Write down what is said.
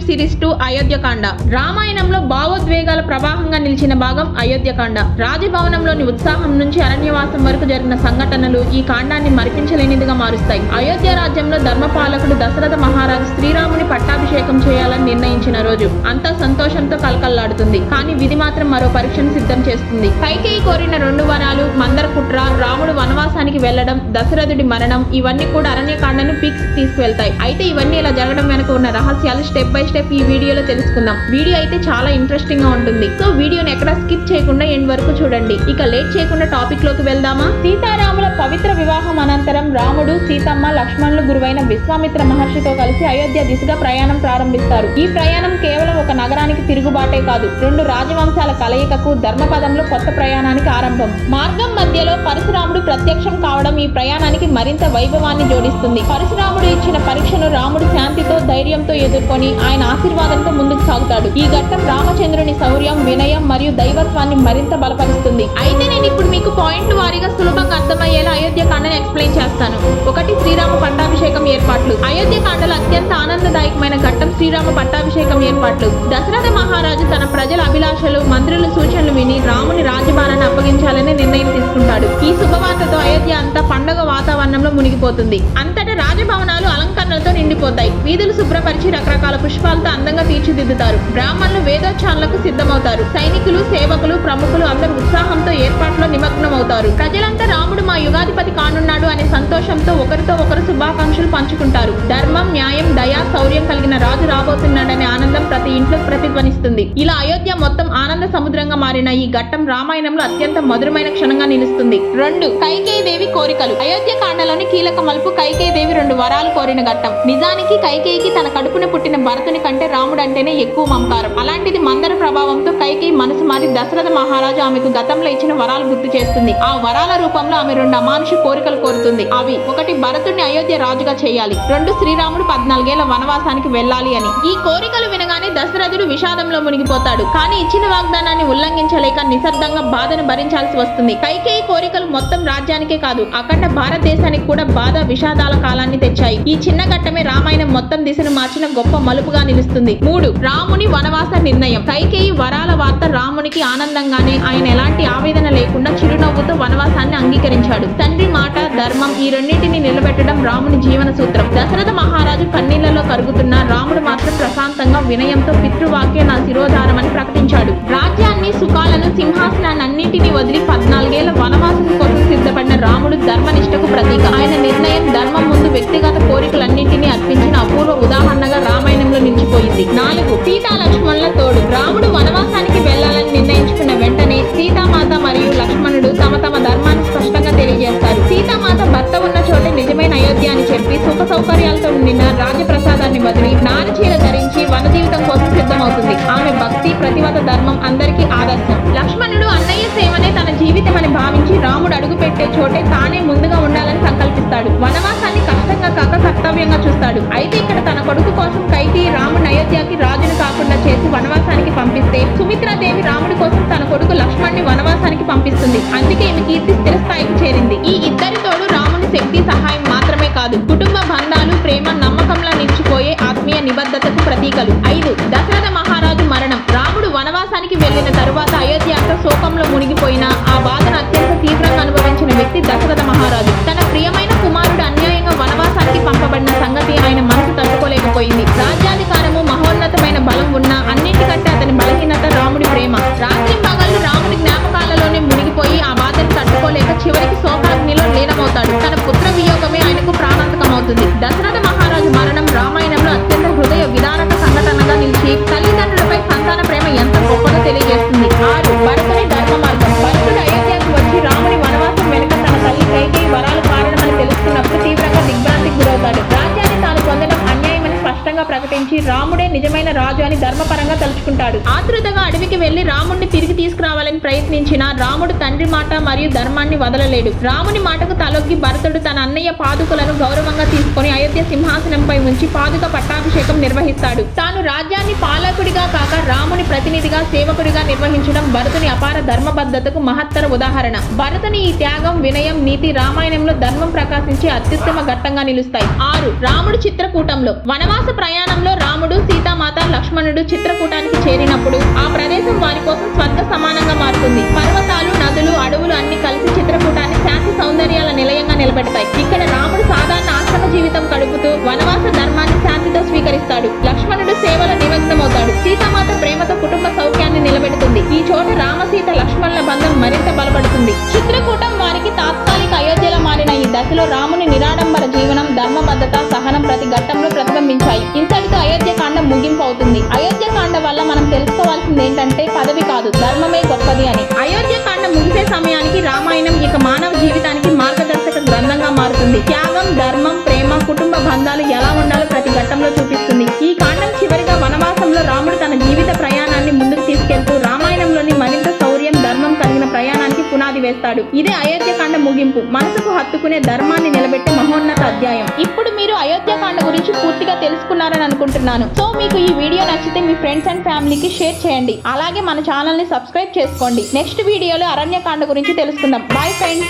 Series 2 Ayodhya Kanda. రామాయణంలో భావోద్వేగాల ప్రవాహంగా నిలిచిన భాగం అయోధ్యకాండ. రాజభవనంలోని ఉత్సాహం నుంచి అరణ్యవాసం వరకు జరిగిన సంఘటనలు ఈ కాండాన్ని మరిపించలేనిదిగా మారుస్తాయి. అయోధ్య రాజ్యంలో ధర్మపాలకుడు దశరథ మహారాజు శ్రీరాముని పట్టాభిషేకం చేయాలని నిర్ణయించిన రోజు అంతా సంతోషంతో కలకల్లాడుతుంది. కానీ విధి మాత్రం మరో పరీక్షను సిద్ధం చేస్తుంది. కైకేయి కోరిన 2 వరాలు, మందర కుట్ర, రాముడు వనవాసానికి వెళ్లడం, దశరథుడి మరణం ఇవన్నీ కూడా అరణ్యకాండను పీక్స్ తీసుకువెళ్తాయి. అయితే ఇవన్నీ ఇలా జరగడం వెనుక ఉన్న రహస్యాలు స్టెప్ బై స్టెప్ ఈ వీడియోలో తెలుసుకుందాం. వీడియో అయితే చాలా ఇంట్రెస్టింగ్ గా ఉంటుంది. సో వీడియోని ఎక్కడ స్కిప్ చేయకుండా ఎండ్ వరకు చూడండి. ఇక లేట్ చేయకుండా టాపిక్ లోకి వెళ్దామా. సీతారాముల పవిత్ర వివాహం అనంతరం రాముడు, సీతమ్మ, లక్ష్మణులు గురువైన విశ్వామిత్ర మహర్షితో కలిసి అయోధ్య దిశగా ప్రయాణం ప్రారంభిస్తారు. ఈ ప్రయాణం కేవలం ఒక నగరానికి తిరుగుబాటే కాదు, 2 రాజవంశాల కలయికకు, ధర్మపదంలో కొత్త ప్రయాణానికి ఆరంభం. మార్గం మధ్యలో పరశురాముడు ప్రత్యక్షం కావడం ఈ ప్రయాణానికి మరింత వైభవాన్ని జోడిస్తుంది. పరశురాముడు ఇచ్చిన పరీక్షను రాముడు శాంతితో, ధైర్యంతో ఎదుర్కొని ఆయన ఆశీర్వాదంతో ముందుకు సాగుతాడు. ఈ ఘట్టం రామచంద్రుని శౌర్యం, వినయం మరియు దైవత్వాన్ని మరింత బలపరుస్తుంది. అయితే నేను ఇప్పుడు మీకు పాయింట్లు వారీగా సులభంగా అర్థమయ్యేలా అయోధ్యకాండను ఎక్స్ప్లెయిన్ చేస్తాను. 1. శ్రీరామ పట్టాభిషేకం ఏర్పాట్లు. అయోధ్యకాండలో అత్యంత ఆనందదాయకమైన ఘట్టం శ్రీరామ పట్టాభిషేకం ఏర్పాట్లు. దశరథ మహారాజు తన ప్రజల అభిలాషలు, మంత్రుల సూచనలు విని రాముని రాజభారాన్ని అప్పగించాలని నిర్ణయం తీసుకుంటాడు. ఈ శుభవార్తతో అయోధ్య అంతా పండుగ వాతావరణంలో మునిగిపోతుంది. అంతటా రాజభవనాలు అలంకరణలతో నిండిపోతాయి. వీధులు శుభ్రపరిచి రకరకాల పుష్పాలతో అందంగా తీర్చిదిద్దుతారు. బ్రాహ్మణులు వేదోచ్చారణలకు సిద్ధమవుతారు. సైనికులు, సేవకులు, ప్రముఖులు అందరూ ఉత్సాహంతో ఏర్పాట్లో నిమగ్నమవుతారు. ప్రజలంతా రాముడు మా యుగాధిపతి కానున్నాడు అనే సంతోషంతో ఒకరితో ఒకరు శుభాకాంక్షలు పంచుకుంటారు. ధర్మం, న్యాయం, దయ, శౌర్యం కలిగిన రాజు రాబోతున్నాడనే ఆనందం ప్రతి ఇంట్లో ప్రతిధ్వనిస్తుంది. ఇలా అయోధ్య మొత్తం ఆనంద సముద్రంగా మారిన ఈ ఘట్టం రామాయణంలో అత్యంత మధురమైన క్షణంగా నిలుస్తుంది. 2. కైకేయీదేవి కోరికలు. అయోధ్యకాండలోని కీలక మలుపు కైకేయీదేవి 2 వరాలు కోరిన ఘట్టం. నిజానికి కైకేయికి తన కడుపున పుట్టిన భరతుని కంటే రాముడు అంటేనే ఎక్కువ మమకారం. అలాంటిది మందర ప్రభావంతో కైకేయి మనసు మారి దశరథ మహారాజు ఆమెకు గతంలో ఇచ్చిన వరాలు గుర్తు చేస్తుంది. ఆ వరాల రూపంలో ఆమె 2 అమానుష కోరికలు కోరుతుంది. అవి 1. భరతుడిని అయోధ్య రాజుగా చేయాలి. 2. శ్రీరాముడు 14 ఏళ్ల వనవాసానికి వెళ్లాలి అని. ఈ కోరికలు వినగానే దశరథుడు విషాదంలో మునిగిపోతాడు. కానీ ఇచ్చిన వాగ్దానాన్ని ఉల్లంఘించలేక నిశ్శబ్దంగా బాధను భరించాల్సి వస్తుంది. కైకేయి కోరికలు మొత్తం రాజ్యానికే కాదు, అఖండ భారతదేశానికి కూడా బాధ, విషాదాల కాలాన్ని తెచ్చాయి. ఈ చిన్న ఘట్టమే రామాయణం మొత్తం దిశను మార్చిన గొప్ప మలుపుగా నిలుస్తుంది. 3. రాముని వనవాస నిర్ణయం. కైకేయి వరాల వార్త రామునికి ఆనందంగానే, ఆయన ఎలాంటి ఆవేదన లేకుండా చిరునవ్వుతో వనవాసాన్ని అంగీకరించాడు. తండ్రి మాట, ధర్మం ఈ రెండింటిని నిలబెట్టడం రాముని జీవన సూత్రం. దశరథ మహారాజు కన్నీళ్లలో కరుగుతున్న రాముడు మాత్రం ప్రశాంతంగా, వినయంతో పితృవాక్య నా శిరోధారం అని ప్రకటించాడు. రాజ్యాన్ని, సుఖాలను, సింహాసనాన్ని అన్నింటినీ వదిలి 14 ఏళ్ల వనవాసం కోసం సిద్ధపడిన రాముడు ధర్మనిష్టకు ప్రతీక. ఆయన నిర్ణయం ధర్మం ముందు వ్యక్తిగత కోరికలన్నింటినీ అర్పించిన అపూర్వ ఉదాహరణగా రామాయణంలో నిలిచిపోయింది. 4. సీతా లక్ష్మణుల తోడు. రాముడు వనవాసానికి వెళ్లాలని నిర్ణయించుకున్న వెంటనే సీతామాత మరియు లక్ష్మణుడు తమ తమ ధర్మాన్ని స్పష్టంగా తెలియజేస్తారు. సీతామాత భర్త ఉన్న చోటే నిజమైన అయోధ్య అని చెప్పి సుఖ సౌకర్యాలతో నిండిన రాజప్రసాదాన్ని వదిలి నారచీర ధరించి వన జీవితం కోసం సిద్ధమవుతుంది. ఆమె భక్తి, ప్రతివత ధర్మం అందరికీ ఆదర్శం. లక్ష్మణుడు అన్నయ్య సేవనే తన జీవితం అని భావించి రాముడు అడుగు పెట్టే చోటే తానే ముందుగా ఉండాలని సంకల్పిస్తాడు. వనవాసాన్ని కష్టంగా కాక కర్తవ్యంగా చూస్తాడు. అయితే ఇక్కడ తన కొడుకు కోసం కైకేయి రాముని అయోధ్యకి రాజును కాకుండా చేసి వనవాసానికి పంపిస్తే, సుమిత్రాదేవి రాముడి కోసం తన కొడుకు లక్ష్మణ్ణి వనవాసానికి పంపిస్తుంది. అందుకే ఈమె కీర్తి స్థిర స్థాయికి చేరింది. ఈ ఇద్దరి తోడు రాముని శక్తి, సహాయం మాత్రమే కాదు, కుటుంబ బంధాలు, ప్రేమ, నమ్మకంలా నిలిచిపోయే ఆత్మీయ నిబద్ధతకు ప్రతీకలు. 5. దశరథ మహారాజు మరణం. రాముడు వనవాసానికి వెళ్లిన తరువాత అయోధ్య అంతా శోకంలో మునిగిపోయిన, ఆ బాధను అత్యంత తీవ్రంగా అనుభవించిన వ్యక్తి దశరథ మహారాజు. తన ప్రియమైన కుమారుడు అన్యాయంగా వనవాసానికి పంపబడిన సంగతి ఆయన మనసు తట్టుకోలేకపోయింది. రాజ్యాధికారము, మహోన్నతమైన బలం ఉన్నా అన్నింటికంటే అతని బలహీనత రాముడి ప్రేమ. రాత్రి పగళ్ళు రాముడి జ్ఞాపకాలలోనే మునిగిపోయి ఆ బాధను తట్టుకోలేక చివరికి శోకాగ్నిలో లీనమవుతాడు. తన పుత్ర వియోగమే ఆయనకు ప్రాణాంతకమవుతుంది. దశరథ మహారాజు మరణం రామాయణంలో అత్యంత హృదయ విదారక సంఘటనగా నిలిచి తల్లిదండ్రులపై సంతాన ప్రేమ ఎంత గొప్పదో తెలియజేస్తుంది. 6. భరతుని ధర్మ మార్గం. భరతుడు అయోధ్యకు వచ్చి రాముని వనవాసం వెనుక తన తల్లి కైకేయి వరాలు కారణమని తెలుసుకున్నప్పుడు తీవ్రంగా దిగ్భ్రాంతికి గురవుతాడు. రాజ్యాన్ని తాను పొందడం అన్యాయమని స్పష్టంగా ప్రకటించి రాముడే నిజమైన రాజు అని ధర్మపరంగా తలుచుకుంటాడు. ఆతృతగా అడవికి వెళ్లి రాముడిని తిరిగి తీసుకురావాలని ప్రయత్నించిన రాముడు తండ్రి మాట మరియు ధర్మాన్ని వదలలేడు. రాముని మాటకు తలొగ్గి భరతుడు తన అన్నయ్య పాదుకలను గౌరవంగా తీసుకుని అయోధ్య సింహాసనంపై ఉంచి పాదుక పట్టాభిషేకం నిర్వహిస్తాడు. తాను రాజ్యాన్ని పాలకుడిగా కాక రాముని ప్రతినిధిగా, సేవకుడిగా నిర్వహించడం భరతుని అపార ధర్మబద్ధతకు మహత్తర ఉదాహరణ. భరతుని ఈ త్యాగం, వినయం, నీతి రామాయణంలో ధర్మం ప్రకాశించి అత్యుత్తమ ఘట్టంగా నిలుస్తాయి. 6. రాముడు చిత్రకూటంలో. వనవాస ప్రయాణ కాలంలో రాముడు, సీతామాత, లక్ష్మణుడు చిత్రకూటానికి చేరినప్పుడు ఆ ప్రదేశం వారి కోసం స్వర్గ సమానంగా మారుతుంది. పర్వతాలు, నదులు, అడవులు అన్ని కలిసి చిత్రకూటాన్ని శాంతి సౌందర్యాల నిలయంగా నిలబెడతాయి. ఇక్కడ రాముడు సాధారణ ఆశ్రమ జీవితం గడుపుతూ వనవాస ధర్మాన్ని శాంతితో స్వీకరిస్తాడు. లక్ష్మణుడు సేవలో నిమగ్నమవుతాడు. సీతామాత ప్రేమతో కుటుంబ సౌఖ్యాన్ని నిలబెడుతుంది. ఈ చోట రామసీత లక్ష్మణుల బంధం మరింత బలపడుతుంది. చిత్రకూటం వారికి తాత్కాలిక అయోధ్యలా మారిన ఈ దశలో రాముని నిరాడంబర జీవనం, ధర్మబద్ధత, సహనం ప్రతి ఘట్టంలో ప్రతిబింబించాయి. ఇంతటితో అయోధ్యకాండం ముగింపు అవుతుంది. అయోధ్యకాండ వల్ల మనం తెలుసుకోవాల్సింది ఏంటంటే పదవి కాదు, ధర్మమే గొప్పది అని. అయోధ్యకాండం ముగిసే సమయానికి రామాయణం ఇక మానవ జీవితానికి మార్గదర్శక గ్రంథంగా మారుతుంది. త్యాగం, ధర్మం, ప్రేమ, కుటుంబ బంధాలు ఎలా ఉండాలో ప్రతి ఘట్టంలో చూపిస్తుంది. ఈ కాండం చివరిగా వనవాసంలో రాముడు తన జీవిత ప్రయాణాన్ని ముందుకు తీసుకెళ్తూ రామాయణంలోని మరింత శౌర్యం, ధర్మం కలిగిన ప్రయాణానికి పునాది వేస్తాడు. ఇదే అయోధ్యకాండ ముగింపు, మనసుకు హత్తుకునే ధర్మాన్ని నిలబెట్టే మహోన్నత అధ్యాయం. ఇప్పుడు మీరు అయోధ్యకాండ గురించి పూర్తిగా తెలుసుకున్నారని అనుకుంటున్నాను. సో మీకు ఈ వీడియో నచ్చితే మీ ఫ్రెండ్స్ అండ్ ఫ్యామిలీకి షేర్ చేయండి. అలాగే మన ఛానల్ ని సబ్స్క్రైబ్ చేసుకోండి. నెక్స్ట్ వీడియోలో అరణ్యకాండ గురించి తెలుసుకుందాం. Bye friends.